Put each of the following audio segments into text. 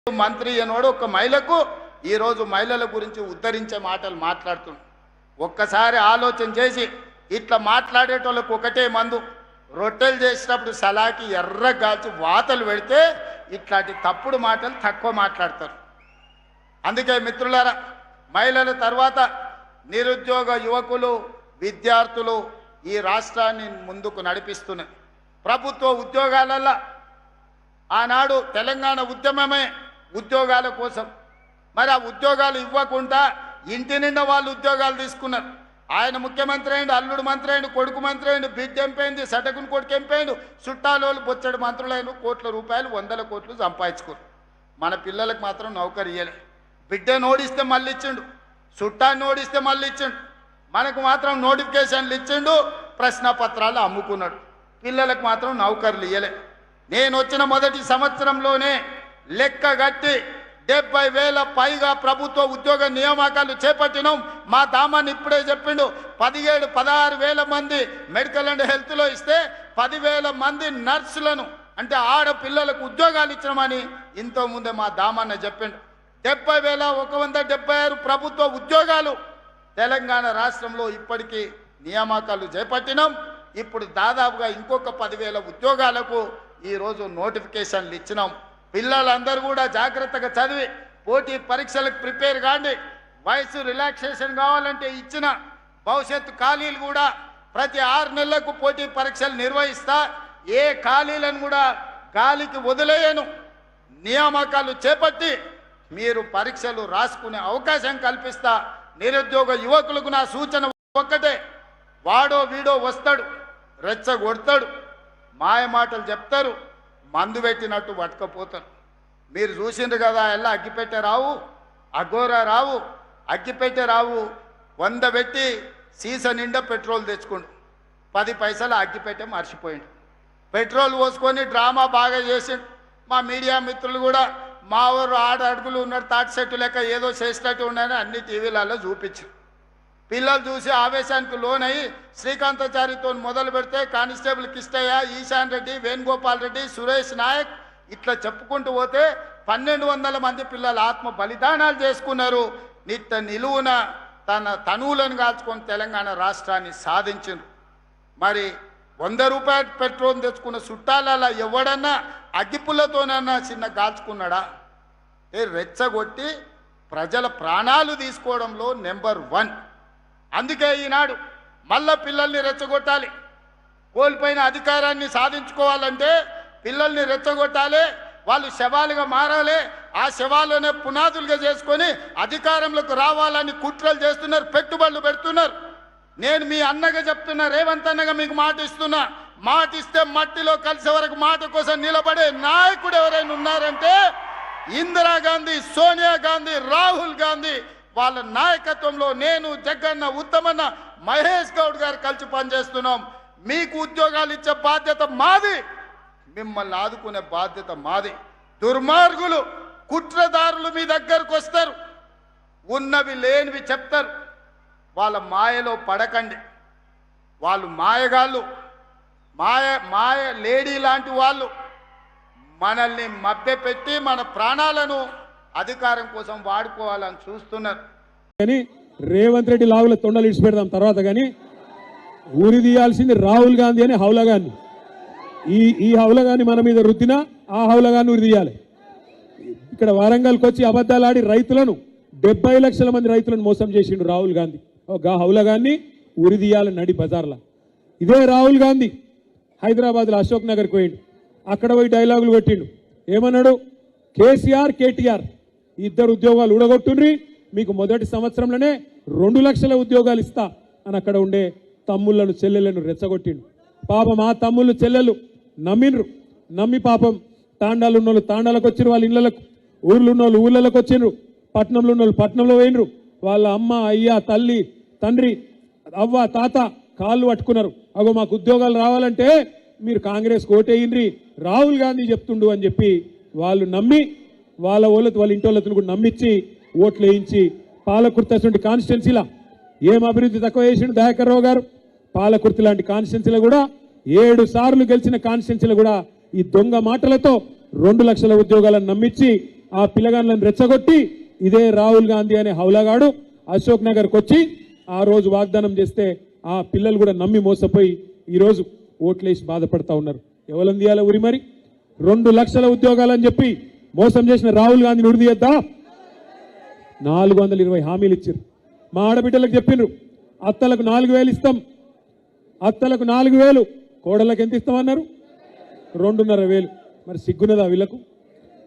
మంత్రి అనోడు ఒక మహిళకు ఈరోజు మహిళల గురించి ఉద్ధరించే మాటలు మాట్లాడుతున్నాడు. ఒక్కసారి ఆలోచన చేసి ఇట్లా మాట్లాడేటోళ్ళకు ఒకటే మందు, రొట్టెలు చేసినప్పుడు సలాకి ఎర్రగాల్చి వాతలు పెడితే ఇట్లాంటి తప్పుడు మాటలు తక్కువ మాట్లాడతారు. అందుకే మిత్రులారా, మహిళల తర్వాత నిరుద్యోగ యువకులు విద్యార్థులు ఈ రాష్ట్రాన్ని ముందుకు నడిపిస్తున్నారు. ప్రభుత్వ ఉద్యోగాలలో ఆనాడు తెలంగాణ ఉద్యమమే ఉద్యోగాల కోసం. మరి ఆ ఉద్యోగాలు ఇవ్వకుండా ఇంటి నిండా వాళ్ళు ఉద్యోగాలు తీసుకున్నారు. ఆయన ముఖ్యమంత్రి అయిండు, అల్లుడు మంత్రి అయిండు, కొడుకు మంత్రి అయిండు, బిడ్డ ఎంపైంది, సటకుని కొడుకు ఎంపైండు, చుట్టాలోళ్ళు బొచ్చడు మంత్రులైన కోట్ల రూపాయలు 100 కోట్లు సంపాదించుకోరు. మన పిల్లలకు మాత్రం నౌకరు ఇయ్యలే. బిడ్డను ఓడిస్తే మళ్ళీ ఇచ్చిండు, చుట్టాన్ని ఓడిస్తే మళ్ళీ ఇచ్చిండు. మనకు మాత్రం నోటిఫికేషన్లు ఇచ్చిండు, ప్రశ్నపత్రాలు అమ్ముకున్నాడు. పిల్లలకు మాత్రం నౌకర్లు ఇయ్యలే. నేను వచ్చిన మొదటి సంవత్సరంలోనే లెక్క గట్టి 70,000 పైగా ప్రభుత్వ ఉద్యోగ నియామకాలు చేపట్టినాం. మా దామాన్ని ఇప్పుడే చెప్పిండు, 17-16,000 మంది మెడికల్ అండ్ హెల్త్లో ఇస్తే 10,000 మంది నర్సులను అంటే ఆడపిల్లలకు ఉద్యోగాలు ఇచ్చినామని ఇంతకుముందే మా దామాన్న చెప్పిండు. 70,176 ప్రభుత్వ ఉద్యోగాలు తెలంగాణ రాష్ట్రంలో ఇప్పటికీ నియామకాలు చేపట్టినాం. ఇప్పుడు దాదాపుగా ఇంకొక 10,000 ఉద్యోగాలకు ఈరోజు నోటిఫికేషన్లు ఇచ్చినాం. పిల్లలందరూ కూడా జాగ్రత్తగా చదివి పోటీ పరీక్షలకు ప్రిపేర్ కాండి. వయసు రిలాక్సేషన్ కావాలంటే ఇచ్చిన భవిష్యత్తు ఖాళీలు కూడా ప్రతి 6 నెలలకు పోటీ పరీక్షలు నిర్వహిస్తా. ఏ ఖాళీలను కూడా గాలికి వదిలేయను. నియామకాలు చేపట్టి మీరు పరీక్షలు రాసుకునే అవకాశం కల్పిస్తా. నిరుద్యోగ యువకులకు నా సూచన ఒక్కటే, వాడో వీడో వస్తాడు, రెచ్చగొడతాడు, మాయ మాటలు చెప్తారు, మందు పెట్టినట్టు పట్టుకపోతారు. మీరు చూసిండ్రు కదా, ఎలా అగ్గిపెట్టే రావు, అఘోరా రావు, అగ్గిపెట్టే రావు 100 పెట్టి సీస నిండా పెట్రోల్ తెచ్చుకోండు. 10 పైసలు అగ్గిపెట్టే మర్చిపోయిండు. పెట్రోల్ పోసుకొని డ్రామా బాగా చేసిండు. మా మీడియా మిత్రులు కూడా మా ఊరు 6 అడుగులు ఉన్నాడు, తాటి చెట్టు లెక్క ఏదో చేసినట్టు ఉన్నాయని అన్ని టీవీలలో చూపించారు. పిల్లలు చూసి ఆవేశానికి లోనయ్యి శ్రీకాంతాచారితో మొదలు పెడితే కానిస్టేబుల్ కిష్టయ్య, ఈశాన్ రెడ్డి, వేణుగోపాల్ రెడ్డి, సురేష్ నాయక్ ఇట్లా చెప్పుకుంటూ పోతే 1,200 మంది పిల్లలు ఆత్మ బలిదానాలు చేసుకున్నారు. నిత్య నిలువున తన తనువులను కాల్చుకొని తెలంగాణ రాష్ట్రాన్ని సాధించారు. మరి 100 రూపాయల పెట్రోల్ తెచ్చుకున్న చుట్టాలలో ఎవడన్నా అగ్గిపుల్లతోనన్నా చిన్న కాల్చుకున్నాడా? రెచ్చగొట్టి ప్రజల ప్రాణాలు తీసుకోవడంలో నెంబర్ 1. అందుకే ఈనాడు మళ్ళా పిల్లల్ని రెచ్చగొట్టాలి. కోల్పోయిన అధికారాన్ని సాధించుకోవాలంటే పిల్లల్ని రెచ్చగొట్టాలి. వాళ్ళు శవాలుగా మారాలి. ఆ శవాలనే పునాదులుగా చేసుకొని అధికారంలోకి రావాలని కుట్రలు చేస్తున్నారు, పెట్టుబడులు పెడుతున్నారు. నేను మీ అన్నగా చెప్తున్నా, రేవంత్ అన్నగా మీకు మాట ఇస్తున్నా. మాట ఇస్తే మట్టిలో కలిసే వరకు మాట కోసం నిలబడే నాయకుడు ఎవరైనా ఉన్నారంటే ఇందిరాగాంధీ, సోనియా గాంధీ, రాహుల్ గాంధీ వాళ్ళ నాయకత్వంలో నేను, జగన్న, ఉత్తమన్న, మహేష్ గౌడ్ గారు కలిసి పనిచేస్తున్నాం. మీకు ఉద్యోగాలు ఇచ్చే బాధ్యత మాది, మిమ్మల్ని ఆదుకునే బాధ్యత మాది. దుర్మార్గులు, కుట్రదారులు మీ దగ్గరకు వస్తారు, ఉన్నవి లేనివి చెప్తారు. వాళ్ళ మాయలో పడకండి. వాళ్ళు మాయగాళ్ళు, మాయ లేడీ లాంటి వాళ్ళు. మనల్ని మభ్యపెట్టి మన ప్రాణాలను అధికారం కోసం వాడుకోవాలని చూస్తున్నారు. కానీ రేవంత్ రెడ్డి లావుల తొండలు ఇడిచి పెడదాం తర్వాత. కానీ ఊరి తీయాల్సింది రాహుల్ గాంధీ అని హౌలగాన్ని. ఈ హౌలగాన్ని మన మీద రుద్దినా ఆ హౌలగాన్ని ఉరి తీయాలి. ఇక్కడ వరంగల్కి వచ్చి అబద్ధాలు ఆడి రైతులను 70 లక్షల మంది రైతులను మోసం చేసిండు రాహుల్ గాంధీ. ఒక హౌలగాన్ని ఉరి తీయాలి నడి బజార్లా. ఇదే రాహుల్ గాంధీ హైదరాబాద్లో అశోక్ నగర్కి పోయిండు. అక్కడ పోయి డైలాగులు కొట్టిండు. ఏమన్నాడు? కేసీఆర్, కేటీఆర్ ఇద్దరు ఉద్యోగాలు ఊడగొట్టుండ్రి, మీకు మొదటి సంవత్సరంలోనే 2 లక్షల ఉద్యోగాలు ఇస్తా అని అక్కడ ఉండే తమ్ముళ్లను, చెల్లెలను రెచ్చగొట్టిండు. పాపం ఆ తమ్ముళ్ళు, చెల్లెలు నమ్మిండ్రు. నమ్మి పాపం తాండాలు ఉన్నోళ్ళు తాండాలకు వచ్చిండ్రు, వాళ్ళ ఇళ్లకు, ఊర్లు ఉన్నోళ్ళు ఊళ్ళలోకి వచ్చిండ్రు, పట్టణంలో ఉన్నోళ్ళు పట్టణంలో పోయినరు. వాళ్ళ అమ్మ, అయ్య, తల్లి, తండ్రి, అవ్వ, తాత కాళ్ళు పట్టుకున్నారు. అగో మాకు ఉద్యోగాలు రావాలంటే మీరు కాంగ్రెస్ ఓటేయండ్రి, రాహుల్ గాంధీ చెప్తుండు అని చెప్పి వాళ్ళు నమ్మి వాళ్ళ ఇంటి వాళ్ళతో కూడా నమ్మించి ఓట్లు వేయించి పాలకుర్తి కాన్స్టిట్యున్సీలా ఏం అభివృద్ధి తక్కువ చేసిండు దయాకర్ రావు గారు. పాలకుర్తి లాంటి కాన్స్టిట్యున్సీలో కూడా 7 సార్లు గెలిచిన కాన్స్టిట్యున్సీలో కూడా ఈ దొంగ మాటలతో 2 లక్షల ఉద్యోగాలను నమ్మించి ఆ పిల్లగాళ్ళని రెచ్చగొట్టి ఇదే రాహుల్ గాంధీ అనే హౌలాగాడు అశోక్ నగర్కి వచ్చి ఆ రోజు వాగ్దానం చేస్తే ఆ పిల్లలు కూడా నమ్మి మోసపోయి ఈరోజు ఓట్లేసి బాధపడతా ఉన్నారు. ఎవరిని తీయాలి ఊరి మరి? 2 లక్షల ఉద్యోగాలని చెప్పి మోసం చేసిన రాహుల్ గాంధీని ఉరి తీయద్దా? 420 హామీలు ఇచ్చారు. మా ఆడబిడ్డలకు చెప్పిండ్రు అత్తలకు 4,000 ఇస్తాం, అత్తలకు 4,000, కోడళ్ళకి ఎంత ఇస్తామన్నారు? 2,500. మరి సిగ్గున్నదా వీళ్ళకు?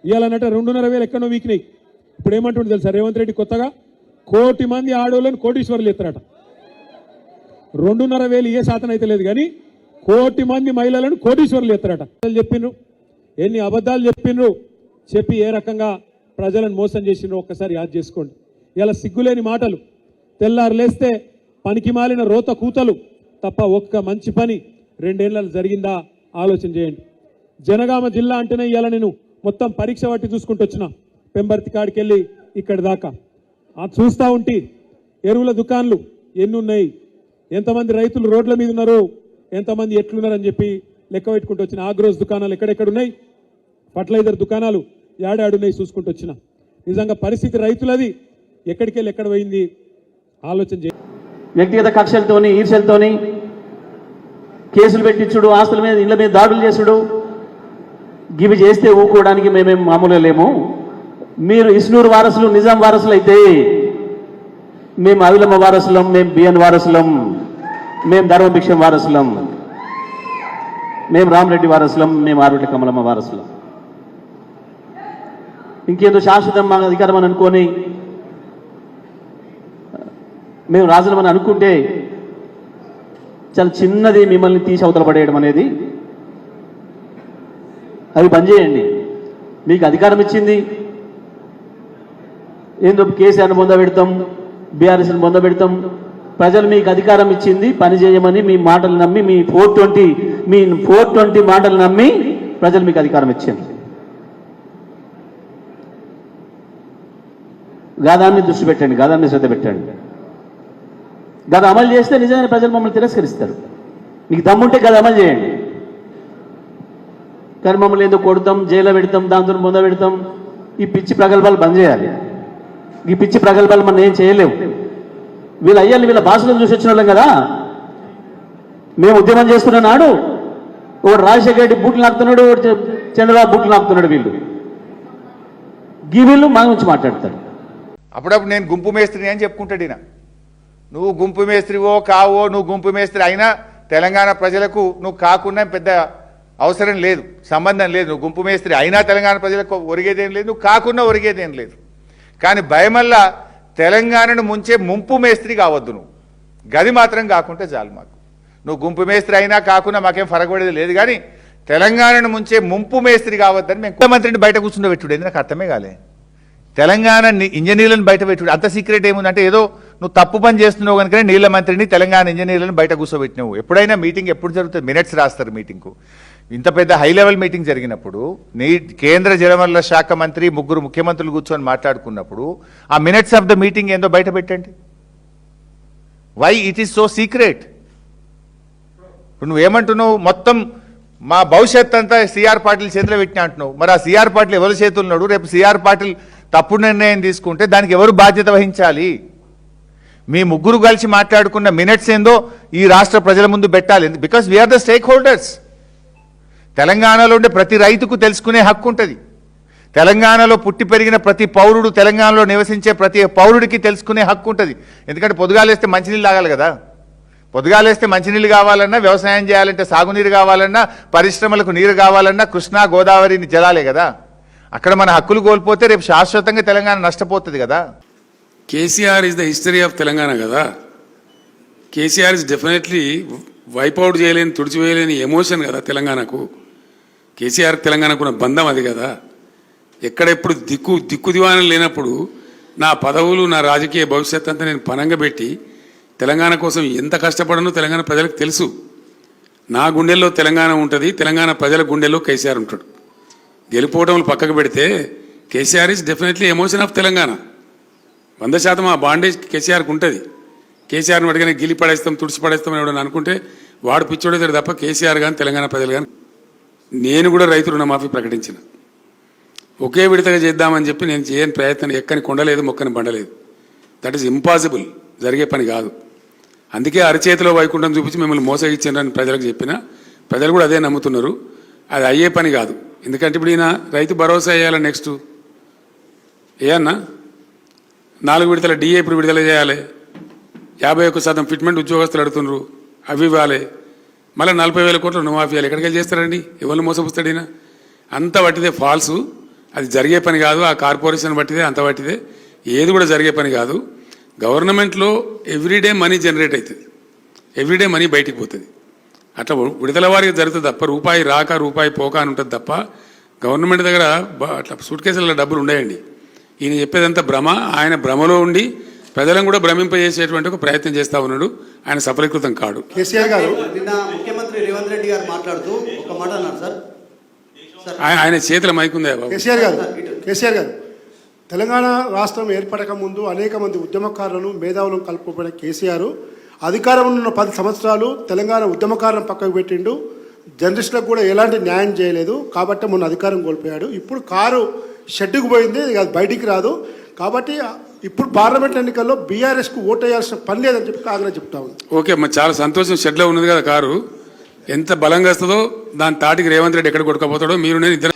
ఇవ్వాలన్నట్టు 2,500 ఎక్కడో వీక్నాయి. ఇప్పుడు ఏమంటుండే తెలుసా రేవంత్ రెడ్డి కొత్తగా? 1 కోటి మంది ఆడోళ్ళని కోటీశ్వర్లు ఎత్తారట. 2,500 ఏ శాతం అయితే లేదు కానీ 1 కోటి మంది మహిళలను కోటీశ్వర్లు ఎత్తారట. చెప్పిండ్రు ఎన్ని అబద్ధాలు చెప్పిండ్రు, చెప్పి ఏ రకంగా ప్రజలను మోసం చేసిండ్రు ఒక్కసారి యాద్ చేసుకోండి. ఇలా సిగ్గులేని మాటలు, తెల్లారు లేస్తే పనికి మాలిన రోత కూతలు తప్ప ఒక్క మంచి పని 2 ఏళ్లలో జరిగిందా ఆలోచన చేయండి. జనగామ జిల్లా అంటేనే ఇలా నేను మొత్తం పరీక్ష పట్టి చూసుకుంటూ వచ్చిన పెంబర్తి కాడికి వెళ్ళి ఇక్కడి దాకా చూస్తూ ఉంటే ఎరువుల దుకాన్లు ఎన్ని ఉన్నాయి, ఎంతమంది రైతులు రోడ్ల మీద ఉన్నారు, ఎంతమంది ఎట్లున్నారని చెప్పి లెక్క పెట్టుకుంటూ వచ్చిన. ఆగ్రోస్ దుకాణాలు ఎక్కడెక్కడ ఉన్నాయి, ఫర్టిలైజర్ దుకాణాలు ఏడాడున్నాయి చూసుకుంటూ వచ్చిన. నిజంగా పరిస్థితి రైతులది ఎక్కడికెళ్ళి ఎక్కడ పోయింది ఆలోచన చేయండి. వ్యక్తిగత కక్షలతోని ఈర్ష్యలతోని కేసులు పెట్టించుడు, ఆస్తుల మీద ఇళ్ల మీద దాడులు చేసుడు, గివి చేస్తే ఊకోవడానికి మేమేం మామూలుగా లేము. మీరు ఇస్నూరు వారసులు, నిజాం వారసులు అయితే మేము అవిలమ్మ వారసులం, మేము బిఎన్ వారసులం, మేము ధర్మభిక్షం వారసులం, మేము రామరెడ్డి వారసులం, మేము ఆరుటి కమలమ్మ వారసులం. ఇంకేదో శాశ్వతం మా అధికారం అని అనుకొని మేము రాజులమని అనుకుంటే చాలా చిన్నది మిమ్మల్ని తీసి అవతల పడేయడం అనేది. అవి బంద్ చేయండి. మీకు అధికారం ఇచ్చింది ఏందో కేసీఆర్ని పొందబెడతాం, బీఆర్ఎస్ని పొందబెడతాం. ప్రజలు మీకు అధికారం ఇచ్చింది పని చేయమని, మీ మాటలు నమ్మి, మీ 420 మాటలు నమ్మి ప్రజలు మీకు అధికారం ఇచ్చింది. గాదాన్ని దృష్టి పెట్టండి, గాదాన్ని శ్రద్ధ పెట్టండి. గద అమలు చేస్తే నిజమైన ప్రజలు మమ్మల్ని తిరస్కరిస్తారు. మీకు దమ్ముంటే గద అమలు చేయండి. కానీ మమ్మల్ని ఎందుకు కొడతాం, జైల్లో పెడతాం, దాంతో ముంద పెడతాం, ఈ పిచ్చి ప్రగల్భాలు బంద్ చేయాలి. ఈ పిచ్చి ప్రగల్భాలు మనం ఏం చేయలేము. వీళ్ళ అయ్యాలి వీళ్ళ భాషలను చూసి వచ్చిన వాళ్ళం కదా. మేము ఉద్యమం చేస్తున్న నాడు ఒకడు రాజశేఖర రెడ్డి బూట్లు నాకుతున్నాడు, ఒకటి చంద్రబాబు బూట్లు నాకుతున్నాడు. వీళ్ళు మా గురించి మాట్లాడతారు. అప్పుడప్పుడు నేను గుంపు మేస్త్రిని అని చెప్పుకుంటాడు ఈయన. నువ్వు గుంపు మేస్త్రివో కావో, నువ్వు గుంపు మేస్త్రి అయినా తెలంగాణ ప్రజలకు నువ్వు కాకుండా పెద్ద అవసరం లేదు, సంబంధం లేదు. నువ్వు గుంపు మేస్త్రి అయినా తెలంగాణ ప్రజలకు ఒరిగేదేం లేదు, నువ్వు కాకుండా ఒరిగేదేం లేదు. కానీ భయమల్లా తెలంగాణను ముంచే ముంపు మేస్త్రి కావద్దు. నువ్వు గది మాత్రం కాకుంటే చాలు మాకు. నువ్వు గుంపు మేస్త్రి అయినా కాకుండా మాకేం ఫరకపడేది లేదు. కానీ తెలంగాణను ముంచే ముంపు మేస్త్రి కావద్దని మేము ముఖ్యమంత్రిని బయట కూర్చుండబెట్టుడు నాకు అర్థమే కాలే. తెలంగాణ ఇంజనీర్లను బయట పెట్టుడు అంత సీక్రెట్ ఏముందంటే ఏదో నువ్వు తప్పు పని చేస్తున్నావు కనుకనే నీళ్ల మంత్రిని తెలంగాణ ఇంజనీర్లను బయట కూర్చోబెట్టినావు. ఎప్పుడైనా మీటింగ్ ఎప్పుడు జరుగుతుంది? మినిట్స్ రాస్తారు మీటింగ్కు. ఇంత పెద్ద హై లెవెల్ మీటింగ్ జరిగినప్పుడు కేంద్ర జలవనరుల శాఖ మంత్రి, 3 ముఖ్యమంత్రులు కూర్చొని మాట్లాడుకున్నప్పుడు ఆ మినిట్స్ ఆఫ్ ద మీటింగ్ ఏందో బయట పెట్టండి. Why it is so secret? ఇప్పుడు నువ్వేమంటున్నావు? మొత్తం మా భవిష్యత్ అంతా సిఆర్ పాటిల్ చేతిలో పెట్టినా అంటున్నావు. మరి ఆ సిఆర్ పాటిల్ ఎవరి చేతులు ఉన్నాడు? రేపు సిఆర్ పాటిల్ తప్పుడు నిర్ణయం తీసుకుంటే దానికి ఎవరు బాధ్యత వహించాలి? మీ 3 కలిసి మాట్లాడుకున్న మినిట్స్ ఏందో ఈ రాష్ట్ర ప్రజల ముందు పెట్టాలి. Because we are the stakeholders. తెలంగాణలో ఉండే ప్రతి రైతుకు తెలుసుకునే హక్కు ఉంటుంది. తెలంగాణలో పుట్టి పెరిగిన ప్రతి పౌరుడు, తెలంగాణలో నివసించే ప్రతి పౌరుడికి తెలుసుకునే హక్కు ఉంటుంది. ఎందుకంటే పొద్దుగాలేస్తే మంచినీళ్ళు తాగాలి కదా. పొద్దుగాలేస్తే మంచినీళ్ళు కావాలన్నా, వ్యవసాయం చేయాలంటే సాగునీరు కావాలన్నా, పరిశ్రమలకు నీరు కావాలన్నా కృష్ణా గోదావరిని జలాలే కదా. అక్కడ మన హక్కులు కోల్పోతే రేపు శాశ్వతంగా తెలంగాణ నష్టపోతుంది కదా. KCR is the history of Telangana కదా. కేసీఆర్ ఇస్ డెఫినెట్లీ వైపౌట్ చేయలేని, తుడిచివేయలేని ఎమోషన్ కదా తెలంగాణకు. కేసీఆర్ తెలంగాణకు ఉన్న బంధం అది కదా. ఎక్కడెప్పుడు దిక్కు దివాణం లేనప్పుడు నా పదవులు, నా రాజకీయ భవిష్యత్ అంతా నేను పనంగా పెట్టి తెలంగాణ కోసం ఎంత కష్టపడనో తెలంగాణ ప్రజలకు తెలుసు. నా గుండెల్లో తెలంగాణ ఉంటుంది, తెలంగాణ ప్రజల గుండెల్లో కేసీఆర్ ఉంటాడు. గెలుపోవడం పక్కకు పెడితే KCR is definitely emotion of Telangana. 100% ఆ బాండేజ్ కేసీఆర్కి ఉంటుంది. కేసీఆర్ని అడిగిన గిలి పడేస్తాం, తుడిచి పడేస్తాం అని ఎవడని అనుకుంటే వాడు పిచ్చోడేతాడు తప్ప కేసీఆర్ కానీ తెలంగాణ ప్రజలు కానీ. నేను కూడా రైతు రుణమాఫీ ప్రకటించిన. ఒకే విడతగా చేద్దామని చెప్పి నేను చేయని ప్రయత్నం ఎక్కని కొండలేదు మొక్కని బండలేదు. దట్ ఈస్ ఇంపాసిబుల్, జరిగే పని కాదు. అందుకే అరచేతిలో వైకుంఠం చూపించి మిమ్మల్ని మోసగిచ్చారని ప్రజలకు చెప్పిన ప్రజలు కూడా అదే నమ్ముతున్నారు. అది అయ్యే పని కాదు. ఎందుకంటే ఇప్పుడు ఈయన రైతు భరోసా వేయాలి, నెక్స్ట్ ఏయన్నా 4 విడతల డిఏ ఇప్పుడు విడుదల చేయాలి, 51% ఫిట్మెంట్ ఉద్యోగస్తులు అడుగుతున్నారు, అవి ఇవ్వాలి, మళ్ళీ 40,000 కోట్ల రుణమాఫీ ఇవ్వాలి. ఎక్కడికి వెళ్ళి చేస్తారండి? ఎవరిని మోసపుస్తాడు ఈయన? అంత వట్టిదే, ఫాల్సు. అది జరిగే పని కాదు. ఆ కార్పొరేషన్ బట్టిదే, అంత బట్టిదే, ఏది కూడా జరిగే పని కాదు. గవర్నమెంట్లో ఎవ్రీడే మనీ జనరేట్ అవుతుంది, ఎవ్రీడే మనీ బయటికి పోతుంది. అట్లా విడుదల వారికి జరుగుతుంది తప్ప రూపాయి రాక రూపాయి పోక అని ఉంటుంది తప్ప గవర్నమెంట్ దగ్గర అట్లా సూట్ కేసులలో డబ్బులు ఉండేయండి. ఈయన చెప్పేదంతా భ్రమ. ఆయన భ్రమలో ఉండి ప్రజలను కూడా భ్రమింపజేసేటువంటి ఒక ప్రయత్నం చేస్తూ ఉన్నాడు. ఆయన సఫలీకృతం కాడు. కేసీఆర్ గారు నిన్న ముఖ్యమంత్రి రేవంత్ రెడ్డి గారు మాట్లాడుతూ ఒక మాట అన్నారు సార్. ఆయన చేతుల మైకుందే బాబు. కేసీఆర్ గారు తెలంగాణ రాష్ట్రం ఏర్పడక ముందు అనేక మంది ఉద్యమకారులను మేధావులను కలుపుకుపోయిన కేసీఆర్ అధికారంలో ఉన్న 10 సంవత్సరాలు తెలంగాణ ఉద్యమకారులను పక్కకు పెట్టిండు. జర్నలిస్టులకు కూడా ఎలాంటి న్యాయం చేయలేదు. కాబట్టి మొన్న అధికారం కోల్పోయాడు. ఇప్పుడు కారు షెడ్డుకు పోయింది, అది బయటికి రాదు. కాబట్టి ఇప్పుడు పార్లమెంట్ ఎన్నికల్లో బీఆర్ఎస్కు ఓటు వేయాల్సిన పని లేదని చెప్పి కాంగ్రెస్ చెప్తా ఉంది. ఓకే, మరి చాలా సంతోషం. షెడ్లో ఉన్నది కదా కారు, ఎంత బలంగా వస్తుందో దాని తాటికి రేవంత్ రెడ్డి ఎక్కడ కొట్టుకపోతాడో మీరు నేను ఇద్దరు